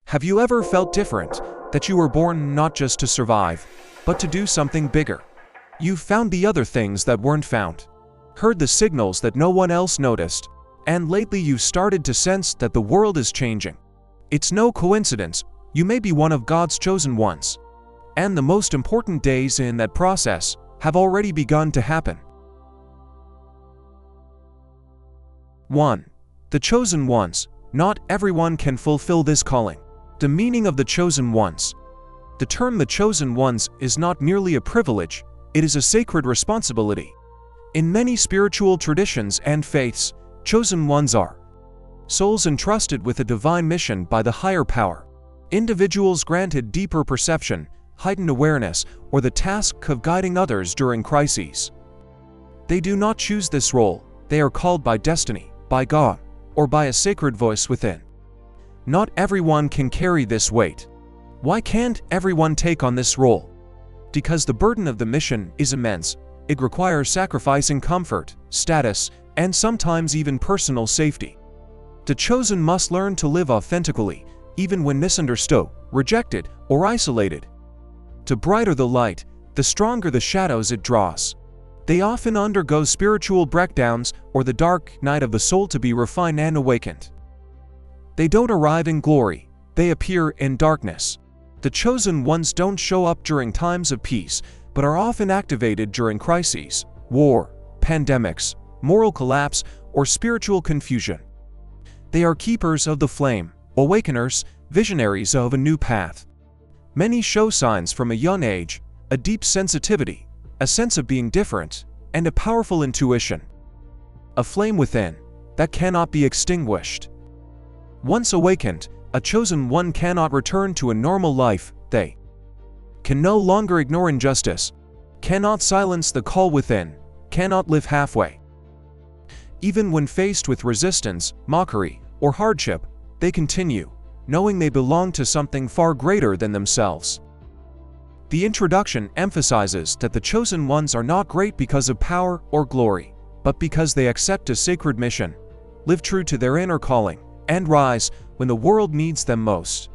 Have you ever felt different, that you were born not just to survive, but to do something bigger? You've found the other things that weren't found, heard the signals that no one else noticed, and lately you've started to sense that the world is changing. It's no coincidence, you may be one of God's chosen ones. And the most important days in that process have already begun to happen. 1. The chosen ones. Not everyone can fulfill this calling. The meaning of the chosen ones. The term the chosen ones is not merely a privilege, it is a sacred responsibility. In many spiritual traditions and faiths, chosen ones are souls entrusted with a divine mission by the higher power, individuals granted deeper perception, heightened awareness, or the task of guiding others during crises. They do not choose this role, they are called by destiny, by God, or by a sacred voice within. Not everyone can carry this weight. Why can't everyone take on this role? Because the burden of the mission is immense. It requires sacrificing comfort, status, and sometimes even personal safety. The chosen must learn to live authentically, even when misunderstood, rejected, or isolated. The brighter the light, the stronger the shadows it draws. They often undergo spiritual breakdowns or the dark night of the soul to be refined and awakened. They don't arrive in glory, they appear in darkness. The chosen ones don't show up during times of peace, but are often activated during crises, war, pandemics, moral collapse, or spiritual confusion. They are keepers of the flame, awakeners, visionaries of a new path. Many show signs from a young age, a deep sensitivity, a sense of being different, and a powerful intuition. A flame within that cannot be extinguished. Once awakened, a chosen one cannot return to a normal life. They can no longer ignore injustice, cannot silence the call within, cannot live halfway. Even when faced with resistance, mockery, or hardship, they continue, knowing they belong to something far greater than themselves. The introduction emphasizes that the chosen ones are not great because of power or glory, but because they accept a sacred mission, live true to their inner calling, and rise when the world needs them most.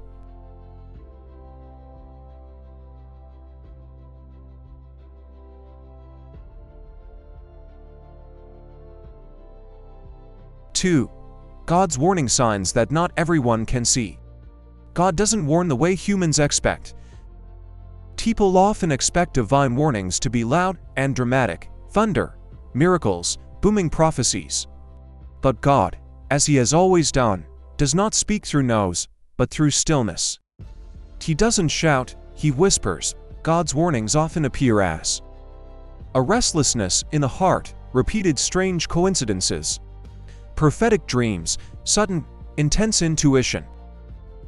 Two, God's warning signs that not everyone can see. God doesn't warn the way humans expect. People often expect divine warnings to be loud and dramatic, thunder, miracles, booming prophecies. But God, as He has always done, does not speak through noise, but through stillness. He doesn't shout, He whispers. God's warnings often appear as a restlessness in the heart, repeated strange coincidences, prophetic dreams, sudden, intense intuition.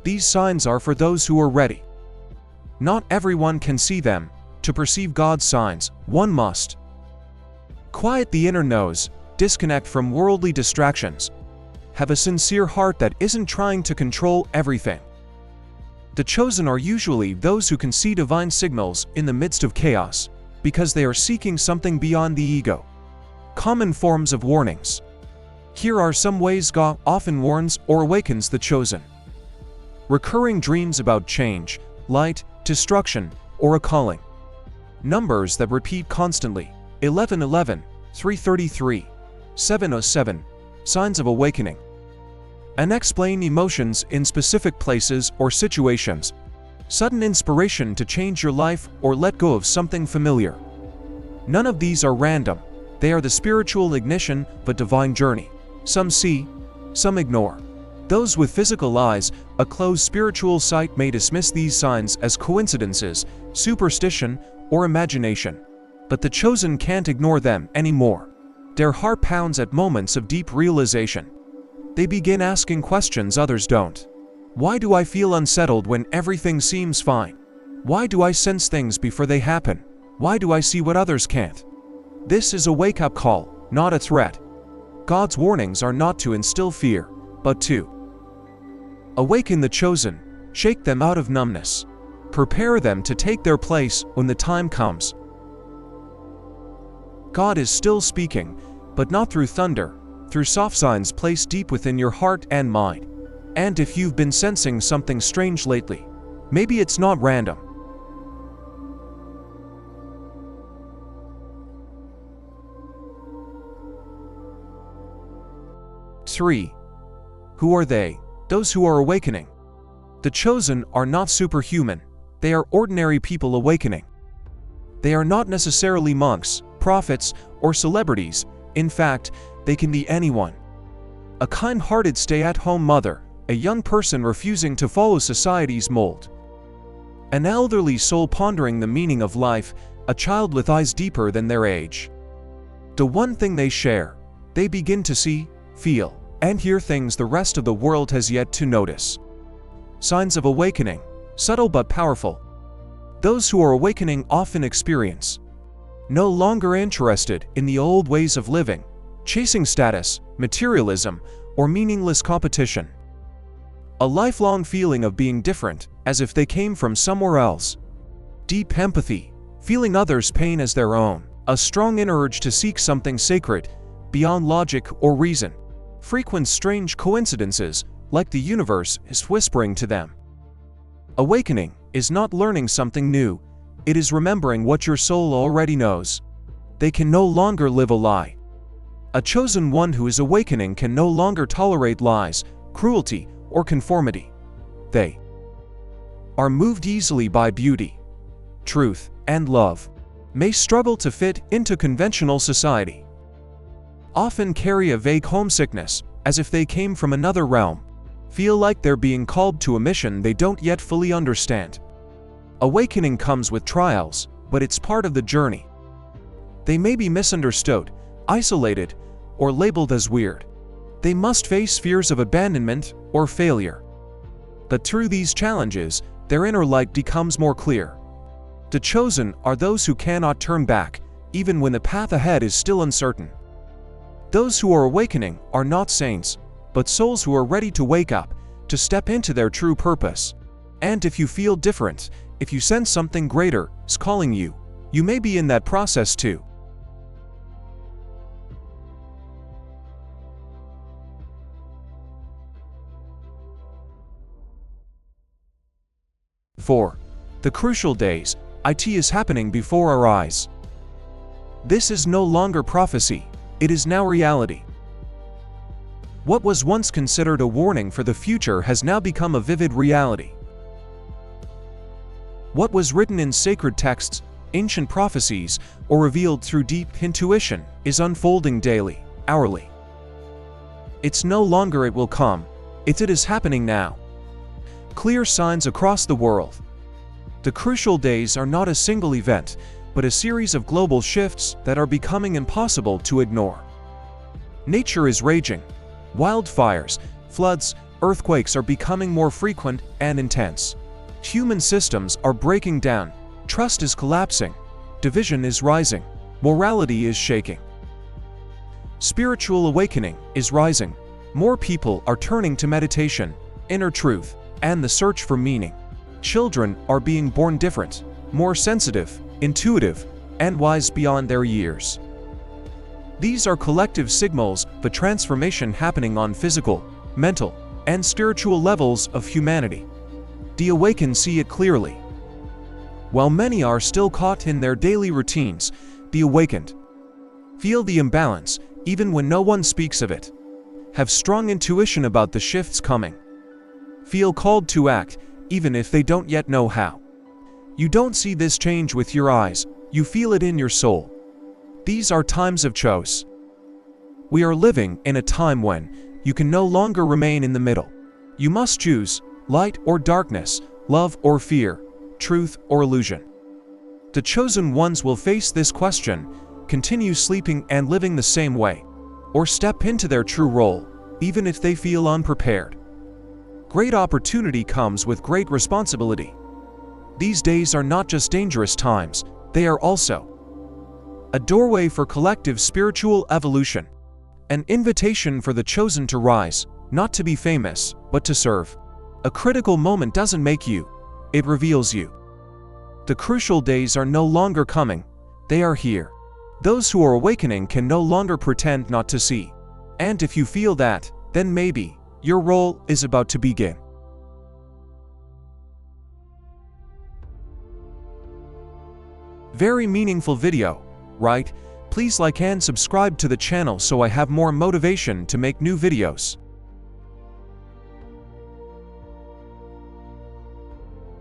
These signs are for those who are ready. Not everyone can see them. To perceive God's signs, one must quiet the inner nose, disconnect from worldly distractions, have a sincere heart that isn't trying to control everything. The chosen are usually those who can see divine signals in the midst of chaos, because they are seeking something beyond the ego. Common forms of warnings. Here are some ways God often warns or awakens the chosen. Recurring dreams about change, light, destruction, or a calling. Numbers that repeat constantly. 1111, 333, 707. Signs of awakening. Unexplained emotions in specific places or situations. Sudden inspiration to change your life or let go of something familiar. None of these are random. They are the spiritual ignition of a divine journey. Some see, some ignore. Those with physical eyes, a closed spiritual sight may dismiss these signs as coincidences, superstition, or imagination. But the chosen can't ignore them anymore. Their heart pounds at moments of deep realization. They begin asking questions others don't. Why do I feel unsettled when everything seems fine? Why do I sense things before they happen? Why do I see what others can't? This is a wake-up call, not a threat. God's warnings are not to instill fear, but to awaken the chosen, shake them out of numbness, prepare them to take their place when the time comes. God is still speaking, but not through thunder, through soft signs placed deep within your heart and mind. And if you've been sensing something strange lately, maybe it's not random. Three. Who are they? Those who are awakening. The chosen are not superhuman. They are ordinary people awakening. They are not necessarily monks, prophets, or celebrities. In fact, they can be anyone. A kind-hearted stay-at-home mother, a young person refusing to follow society's mold, an elderly soul pondering the meaning of life, a child with eyes deeper than their age. The one thing they share, they begin to see, feel, and hear things the rest of the world has yet to notice. Signs of awakening, subtle but powerful. Those who are awakening often experience no longer interested in the old ways of living, chasing status, materialism, or meaningless competition. A lifelong feeling of being different, as if they came from somewhere else. Deep empathy, feeling others' pain as their own. A strong inner urge to seek something sacred, beyond logic or reason. Frequent strange coincidences, like the universe is whispering to them. Awakening is not learning something new, it is remembering what your soul already knows. They can no longer live a lie. A chosen one who is awakening can no longer tolerate lies, cruelty, or conformity. They are moved easily by beauty, truth, and love. May struggle to fit into conventional society. Often carry a vague homesickness, as if they came from another realm. Feel like they're being called to a mission they don't yet fully understand. Awakening comes with trials, but it's part of the journey. They may be misunderstood, isolated, or labeled as weird. They must face fears of abandonment or failure. But through these challenges, their inner light becomes more clear. The chosen are those who cannot turn back, even when the path ahead is still uncertain. Those who are awakening are not saints, but souls who are ready to wake up, to step into their true purpose. And if you feel different, if you sense something greater is calling you, you may be in that process too. Four. The crucial days. It is happening before our eyes. This is no longer prophecy, it is now reality. What was once considered a warning for the future has now become a vivid reality. What was written in sacred texts, ancient prophecies, or revealed through deep intuition is unfolding daily, hourly. It's no longer it will come, it is happening now. Clear signs across the world. The crucial days are not a single event, but a series of global shifts that are becoming impossible to ignore. Nature is raging. Wildfires, floods, earthquakes are becoming more frequent and intense. Human systems are breaking down, trust is collapsing, division is rising, morality is shaking. Spiritual awakening is rising. More people are turning to meditation, inner truth, and the search for meaning. Children are being born different, more sensitive, intuitive, and wise beyond their years. These are collective signals of a transformation happening on physical, mental, and spiritual levels of humanity. The awakened see it clearly. While many are still caught in their daily routines, the awakened feel the imbalance even when no one speaks of it. Have strong intuition about the shifts coming. Feel called to act even if they don't yet know how. You don't see this change with your eyes, you feel it in your soul. These are times of choice. We are living in a time when you can no longer remain in the middle. You must choose light or darkness, love or fear, truth or illusion. The chosen ones will face this question, continue sleeping and living the same way, or step into their true role, even if they feel unprepared. Great opportunity comes with great responsibility. These days are not just dangerous times, they are also a doorway for collective spiritual evolution, an invitation for the chosen to rise, not to be famous, but to serve. A critical moment doesn't make you, it reveals you. The crucial days are no longer coming, they are here. Those who are awakening can no longer pretend not to see. And if you feel that, then maybe Your role is about to begin. Very meaningful video, right? Please like and subscribe to the channel so I have more motivation to make new videos.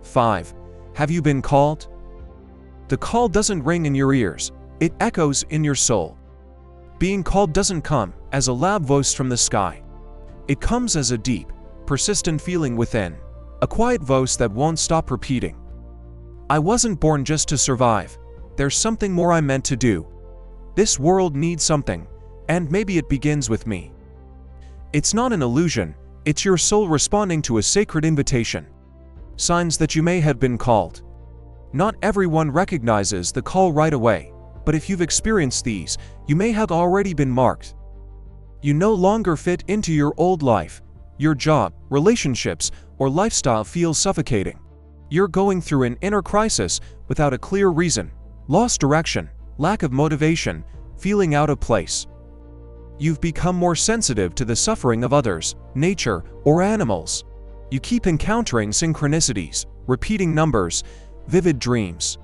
5. Have you been called? The call doesn't ring in your ears, it echoes in your soul. Being called doesn't come as a loud voice from the sky. It comes as a deep, persistent feeling within, a quiet voice that won't stop repeating. I wasn't born just to survive. There's something more I'm meant to do. This world needs something, and maybe it begins with me. It's not an illusion, it's your soul responding to a sacred invitation. Signs that you may have been called. Not everyone recognizes the call right away, but if you've experienced these, you may have already been marked. You no longer fit into your old life. Your job, relationships, or lifestyle feels suffocating. You're going through an inner crisis without a clear reason. Lost direction, lack of motivation, feeling out of place. You've become more sensitive to the suffering of others, nature, or animals. You keep encountering synchronicities, repeating numbers, vivid dreams.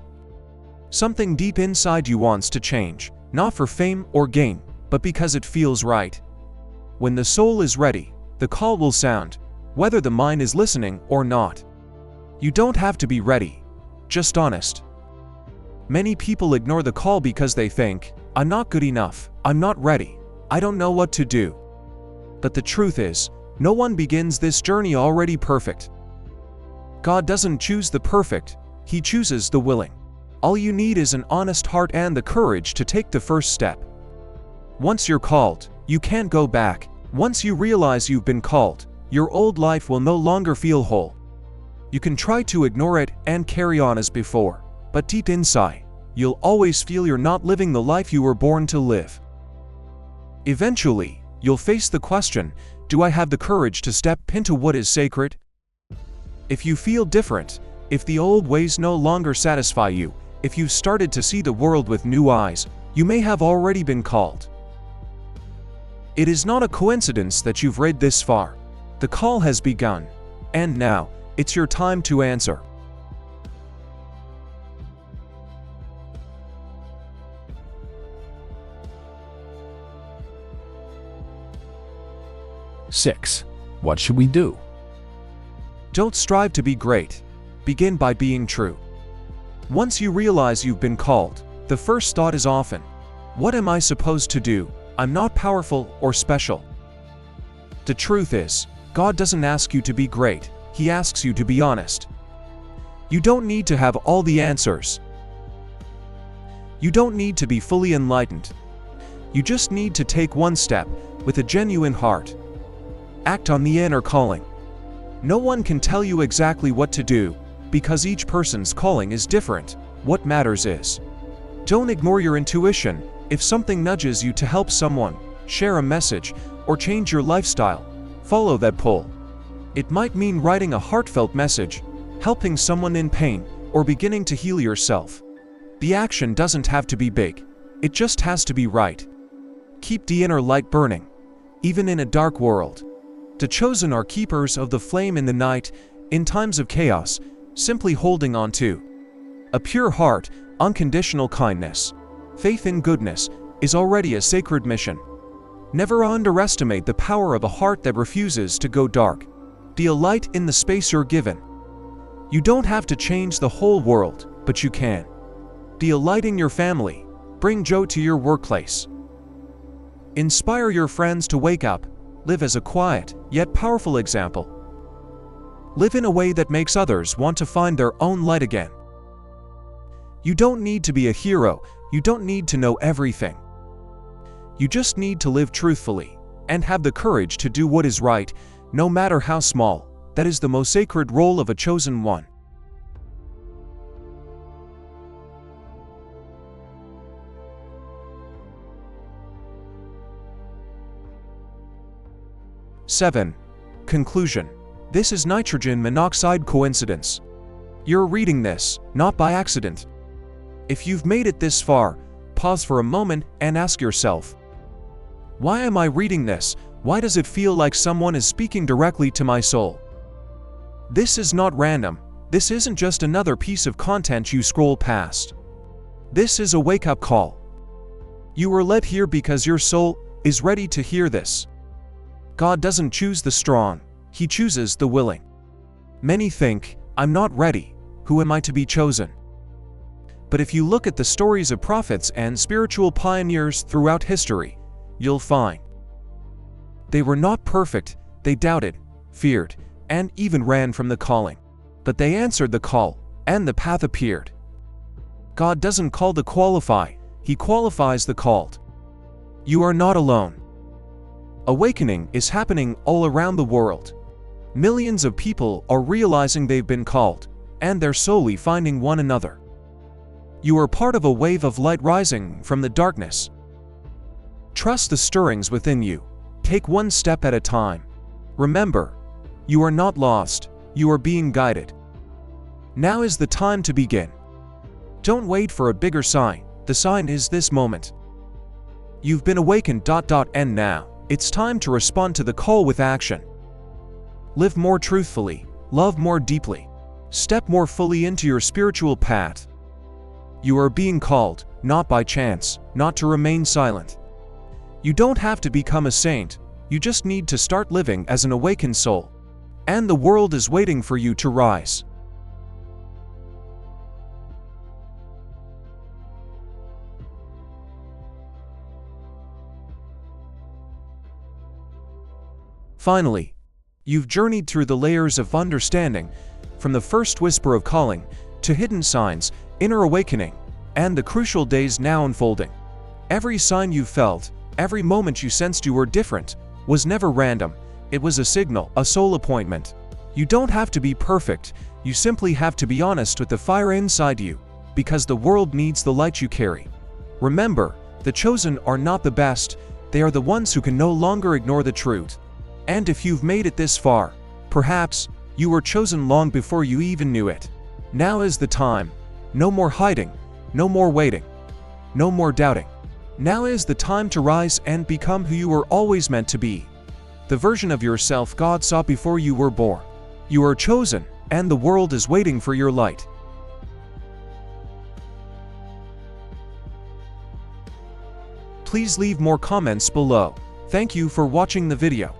Something deep inside you wants to change, not for fame or gain, but because it feels right. When the soul is ready, the call will sound, whether the mind is listening or not. You don't have to be ready, just honest. Many people ignore the call because they think, I'm not good enough, I'm not ready, I don't know what to do. But the truth is, no one begins this journey already perfect. God doesn't choose the perfect, He chooses the willing. All you need is an honest heart and the courage to take the first step. Once you're called, you can't go back. Once you realize you've been called, your old life will no longer feel whole. You can try to ignore it and carry on as before, but deep inside, you'll always feel you're not living the life you were born to live. Eventually, you'll face the question, do I have the courage to step into what is sacred? If you feel different, if the old ways no longer satisfy you, if you've started to see the world with new eyes, you may have already been called. It is not a coincidence that you've read this far. The call has begun, and now, it's your time to answer. Six. What should we do? Don't strive to be great. Begin by being true. Once you realize you've been called, the first thought is often, what am I supposed to do? I'm not powerful or special. The truth is, God doesn't ask you to be great, He asks you to be honest. You don't need to have all the answers. You don't need to be fully enlightened. You just need to take one step with a genuine heart. Act on the inner calling. No one can tell you exactly what to do, because each person's calling is different. What matters is, don't ignore your intuition. If something nudges you to help someone, share a message, or change your lifestyle, follow that pull. It might mean writing a heartfelt message, helping someone in pain, or beginning to heal yourself. The action doesn't have to be big, it just has to be right. Keep the inner light burning, even in a dark world. The chosen are keepers of the flame in the night, in times of chaos, simply holding on to a pure heart, unconditional kindness, faith in goodness, is already a sacred mission. Never underestimate the power of a heart that refuses to go dark. Be a light in the space you're given. You don't have to change the whole world, but you can. Be a light in your family. Bring joy to your workplace. Inspire your friends to wake up. Live as a quiet, yet powerful example. Live in a way that makes others want to find their own light again. You don't need to be a hero, you don't need to know everything. You just need to live truthfully, and have the courage to do what is right, no matter how small. That is the most sacred role of a chosen one. Seven. Conclusion. This is nitrogen monoxide coincidence. You're reading this, not by accident. If you've made it this far, pause for a moment and ask yourself, why am I reading this? Why does it feel like someone is speaking directly to my soul? This is not random. This isn't just another piece of content you scroll past. This is a wake-up call. You were led here because your soul is ready to hear this. God doesn't choose the strong, He chooses the willing. Many think, I'm not ready, who am I to be chosen? But if you look at the stories of prophets and spiritual pioneers throughout history, you'll find they were not perfect, they doubted, feared, and even ran from the calling. But they answered the call, and the path appeared. God doesn't call the qualified, He qualifies the called. You are not alone. Awakening is happening all around the world. Millions of people are realizing they've been called, and they're slowly finding one another. You are part of a wave of light rising from the darkness. Trust the stirrings within you. Take one step at a time. Remember, you are not lost, you are being guided. Now is the time to begin. Don't wait for a bigger sign, the sign is this moment. You've been awakened. And now, it's time to respond to the call with action. Live more truthfully, love more deeply, step more fully into your spiritual path. You are being called, not by chance, not to remain silent. You don't have to become a saint, you just need to start living as an awakened soul. And the world is waiting for you to rise. Finally, you've journeyed through the layers of understanding, from the first whisper of calling, to hidden signs, inner awakening, and the crucial days now unfolding. Every sign you felt, every moment you sensed you were different, was never random. It was a signal, a soul appointment. You don't have to be perfect, you simply have to be honest with the fire inside you, because the world needs the light you carry. Remember, the chosen are not the best, they are the ones who can no longer ignore the truth. And if you've made it this far, perhaps you were chosen long before you even knew it. Now is the time. No more hiding, no more waiting, no more doubting. Now is the time to rise and become who you were always meant to be. The version of yourself God saw before you were born. You are chosen, and the world is waiting for your light. Please leave more comments below. Thank you for watching the video.